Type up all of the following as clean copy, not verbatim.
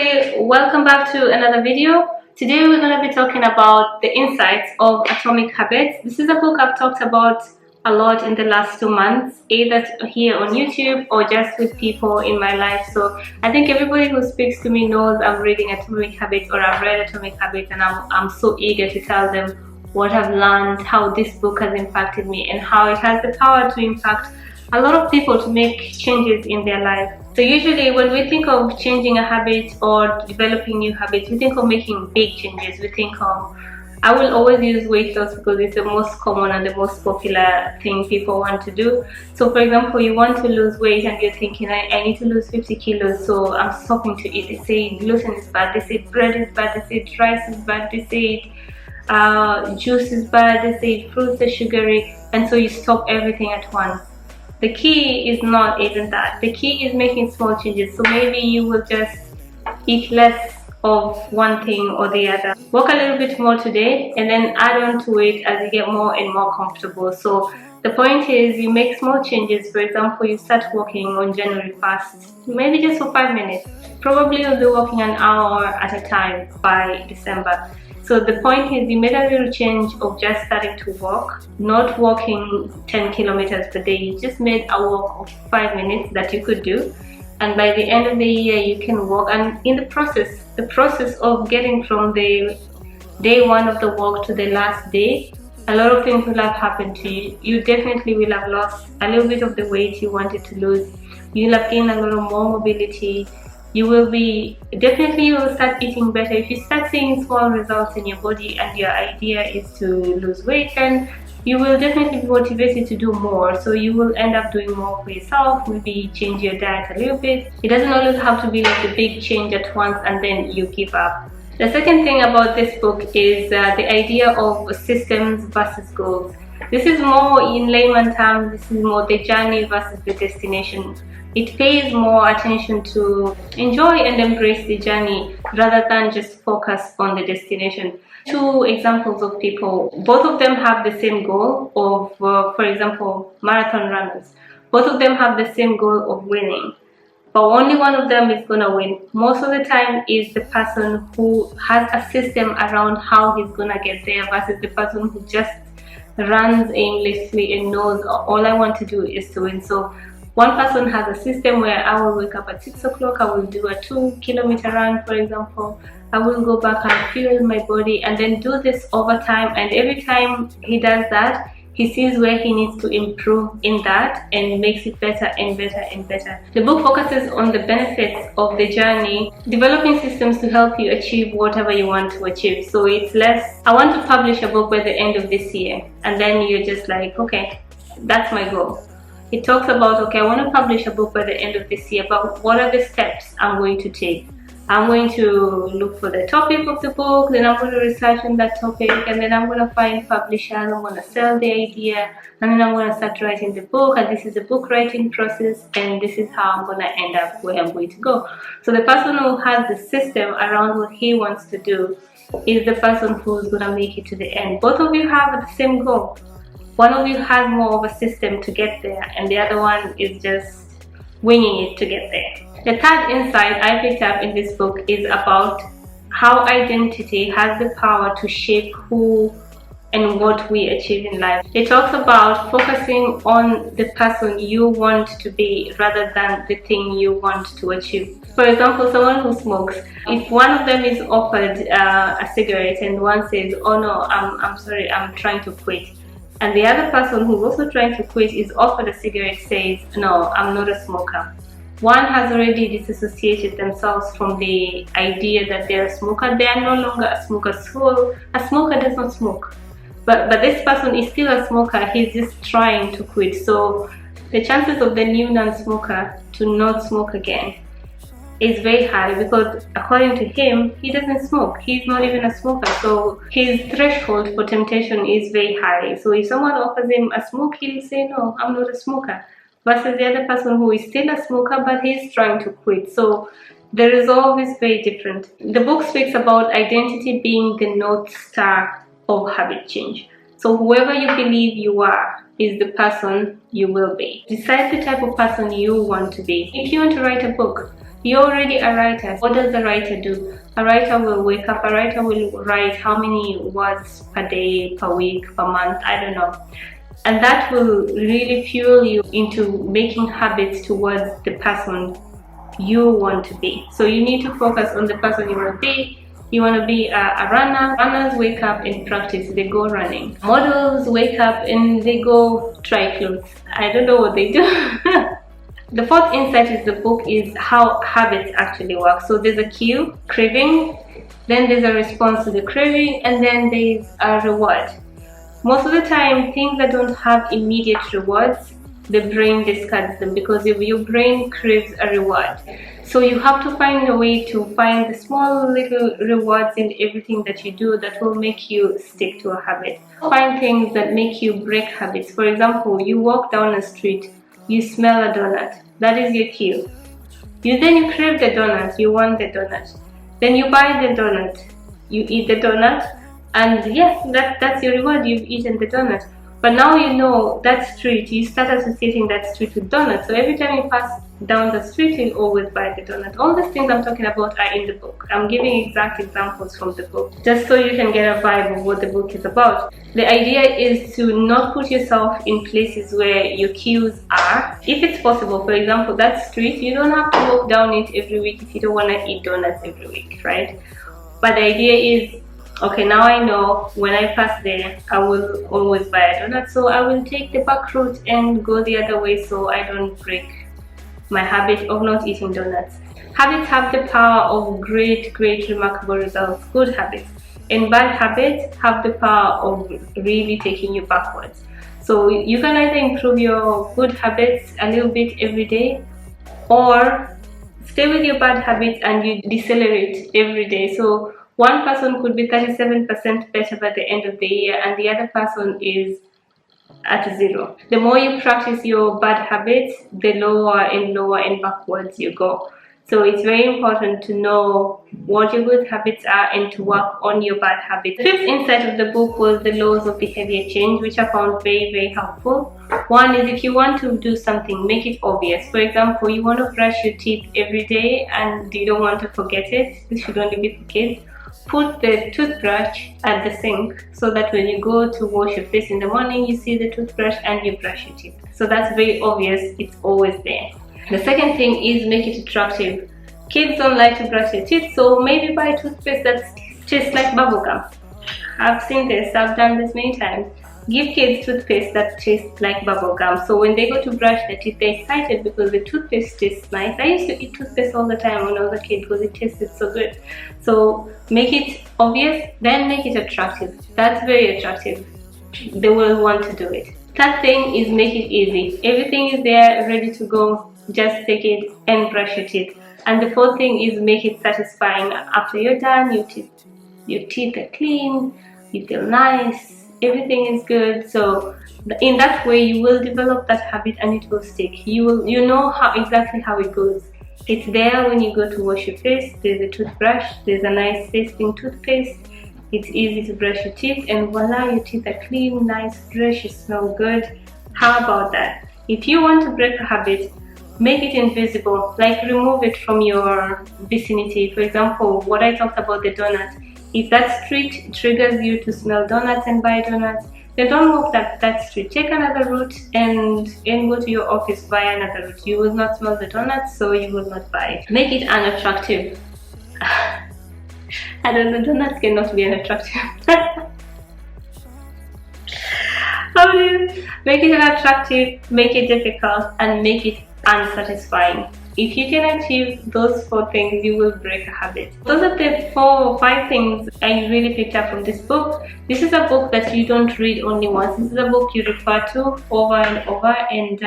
everybody, welcome back to another video. Today we're going to be talking about the insights of Atomic Habits. This is a book I've talked about a lot in the last 2 months, either here on YouTube or just with people in my life. So I think everybody who speaks to me knows I'm reading Atomic Habits, or I've read Atomic Habits, and I'm so eager to tell them what I've learned, how this book has impacted me, and how it has the power to impact a lot of people to make changes in their life. So usually when we think of changing a habit or developing new habits, we think of making big changes. We think of, I will always use weight loss because it's the most common and the most popular thing people want to do. So for example, you want to lose weight and you're thinking, I need to lose 50 kilos, so I'm stopping to eat. They say gluten is bad, they say bread is bad, they say rice is bad, they say juice is bad, they say fruits are sugary, and so you stop everything at once. The key is not even that. The key is making small changes. So maybe you will just eat less of one thing or the other. Walk a little bit more today and then add on to it as you get more and more comfortable. So the point is you make small changes. For example, you start walking on January 1st, maybe just for 5 minutes. Probably you'll be walking an hour at a time by December. So the point is you made a little change of just starting to walk, not walking 10 kilometers per day. You just made a walk of 5 minutes that you could do. And by the end of the year, you can walk. And in the process of getting from the day one of the walk to the last day, a lot of things will have happened to you. You definitely will have lost a little bit of the weight you wanted to lose. You'll have gained a little more mobility. You will start eating better. If you start seeing small results in your body and your idea is to lose weight, then you will definitely be motivated to do more. So you will end up doing more for yourself, maybe change your diet a little bit. It doesn't always have to be like a big change at once and then you give up. The second thing about this book is the idea of systems versus goals. This is more, in layman terms, this is more the journey versus the destination. It pays more attention to enjoy and embrace the journey rather than just focus on the destination. Two examples of people, both of them have the same goal of, for example, marathon runners. Both of them have the same goal of winning, but only one of them is going to win. Most of the time is the person who has a system around how he's going to get there versus the person who just runs aimlessly and knows all I want to do is to win. So one person has a system where I will wake up at 6 o'clock, I will do a 2-kilometer run, for example. I will go back and fuel my body and then do this over time. And every time he does that, he sees where he needs to improve in that and makes it better and better and better. The book focuses on the benefits of the journey, developing systems to help you achieve whatever you want to achieve. So it's less, I want to publish a book by the end of this year. And then you're just like, okay, that's my goal. It talks about, okay, I want to publish a book by the end of this year, but what are the steps I'm going to take? I'm going to look for the topic of the book, then I'm going to research on that topic, and then I'm going to find publishers, I'm going to sell the idea, and then I'm going to start writing the book, and this is the book writing process, and this is how I'm going to end up where I'm going to go. So the person who has the system around what he wants to do is the person who's going to make it to the end. Both of you have the same goal. One of you has more of a system to get there, and the other one is just winging it to get there. The third insight I picked up in this book is about how identity has the power to shape who and what we achieve in life. It talks about focusing on the person you want to be rather than the thing you want to achieve. For example, someone who smokes, if one of them is offered a cigarette and one says, oh no, I'm sorry, I'm trying to quit, and the other person who's also trying to quit is offered a cigarette, says, no, I'm not a smoker. One has already disassociated themselves from the idea that they're a smoker. They are no longer a smoker. So a smoker does not smoke. But this person is still a smoker. He's just trying to quit. So the chances of the new non-smoker to not smoke again is very high, because according to him, he doesn't smoke. He's not even a smoker. So his threshold for temptation is very high. So if someone offers him a smoke, he'll say, no, I'm not a smoker. Versus the other person who is still a smoker, but he's trying to quit. So the resolve is very different. The book speaks about identity being the North Star of habit change. So whoever you believe you are is the person you will be. Decide the type of person you want to be. If you want to write a book, You're already a writer. What does the writer do? A writer will wake up, a writer will write how many words per day, per week, per month, I don't know. And that will really fuel you into making habits towards the person you want to be. So you need to focus on the person you want to be. You want to be a runner. Runners wake up and practice, they go running. Models wake up and they go try clothes. I don't know what they do. The fourth insight in the book is how habits actually work. So there's a cue, craving, then there's a response to the craving, and then there's a reward. Most of the time, things that don't have immediate rewards, the brain discards them because your brain craves a reward. So you have to find a way to find the small little rewards in everything that you do that will make you stick to a habit. Find things that make you break habits. For example, you walk down a street, you smell a donut. That is your cue. Then you crave the donut, you want the donut. Then you buy the donut, you eat the donut, and yes, that's your reward, you've eaten the donut. But now you know that street, you start associating that street with donuts. So every time you pass down the street, you'll always buy the donut. All these things I'm talking about are in the book. I'm giving exact examples from the book, just so you can get a vibe of what the book is about. The idea is to not put yourself in places where your cues are. If it's possible, for example, that street, you don't have to walk down it every week if you don't want to eat donuts every week, right? But the idea is, okay, now I know when I pass there, I will always buy a donut, so I will take the back route and go the other way so I don't break my habit of not eating donuts. Habits have the power of great, remarkable results, good habits. And bad habits have the power of really taking you backwards. So you can either improve your good habits a little bit every day, or stay with your bad habits and you decelerate every day. So one person could be 37% better by the end of the year and the other person is at 0. The more you practice your bad habits, the lower and backwards you go. So it's very important to know what your good habits are and to work on your bad habits. The fifth insight of the book was the laws of behavior change, which I found very helpful. One is, if you want to do something, make it obvious. For example, you want to brush your teeth every day and you don't want to forget it. This should only be for kids. Put the toothbrush at the sink so that when you go to wash your face in the morning, you see the toothbrush and you brush your teeth. So that's very obvious, it's always there. The second thing is make it attractive. Kids don't like to brush their teeth, so maybe buy toothpaste that tastes like bubblegum. I've seen this, I've done this many times. Give kids toothpaste that tastes like bubblegum, so when they go to brush their teeth, they're excited because the toothpaste tastes nice. I used to eat toothpaste all the time when I was a kid because it tasted so good. So make it obvious, then make it attractive. That's very attractive. They will want to do it. Third thing is make it easy. Everything is there, ready to go. Just take it and brush your teeth. And the fourth thing is make it satisfying. After you're done, your teeth are clean, you feel nice. Everything is good. So in that way you will develop that habit and it will stick. You know exactly how it goes. It's there when you go to wash your face. There's a toothbrush, there's a nice tasting toothpaste, it's easy to brush your teeth, and voila, your teeth are clean, nice, fresh, you smell good. How about that? If you want to break a habit, make it invisible, like remove it from your vicinity. For example, what I talked about, the donut. If that street triggers you to smell donuts and buy donuts, then don't walk that street. Take another route and go to your office via another route. You will not smell the donuts, so you will not buy it. Make it unattractive. I don't know, donuts cannot be unattractive. Make it unattractive, make it difficult, and make it unsatisfying. If you can achieve those 4 things, you will break a habit. Those are the 4 or 5 things I really picked up from this book. This is a book that you don't read only once. This is a book you refer to over and over, and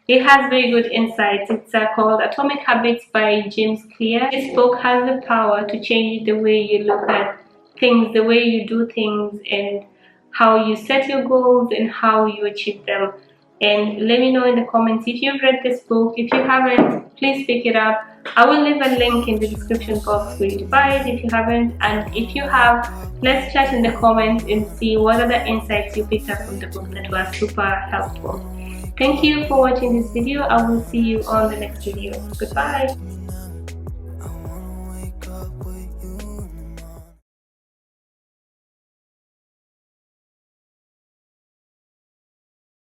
it has very good insights. It's called Atomic Habits by James Clear. This book has the power to change the way you look at things, the way you do things, and how you set your goals and how you achieve them. And let me know in the comments if you've read this book. If you haven't, please pick it up. I will leave a link in the description box for you to buy it if you haven't, and if you have, let's chat in the comments and see what other insights you picked up from the book that were super helpful. Thank you for watching this video. I will see you on the next video. Goodbye.